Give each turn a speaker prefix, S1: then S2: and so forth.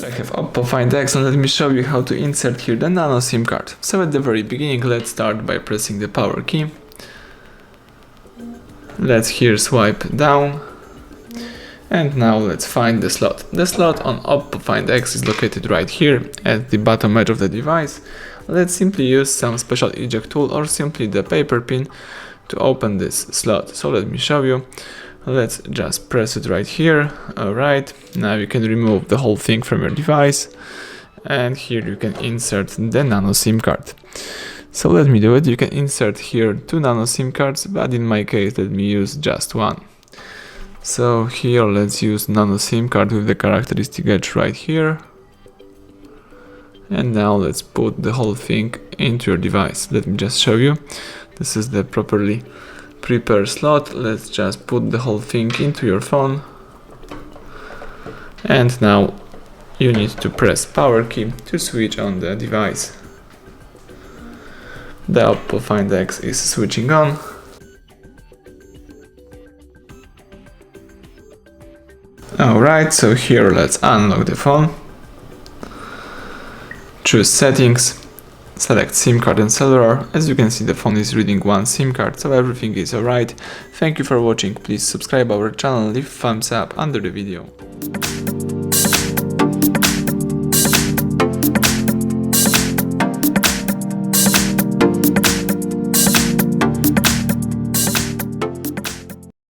S1: I have OPPO Find X, and let me show you how to insert here the Nano SIM card. So at the very beginning, let's start by pressing the power key. Let's here swipe down, and now let's find the slot. The slot on OPPO Find X is located right here at the bottom edge of the device. Let's simply use some special eject tool or simply the paper pin to open this slot. So let me show you. Let's just press it right here. Alright, now you can remove the whole thing from your device, and here you can insert the Nano SIM card. So let me do it. You can insert here 2 Nano SIM cards, but in my case let me use just one. So here let's use Nano SIM card with the characteristic edge right here. And now let's put the whole thing into your device. Let me just show you. This is the properly prepared slot. Let's just put the whole thing into your phone. And now you need to press power key to switch on the device. The OPPO Find X is switching on. Alright, so here let's unlock the phone. Choose settings. Select SIM card and cellular. As you can see, the phone is reading one SIM card, so everything is alright. Thank you for watching. Please subscribe our channel, leave thumbs up under the video.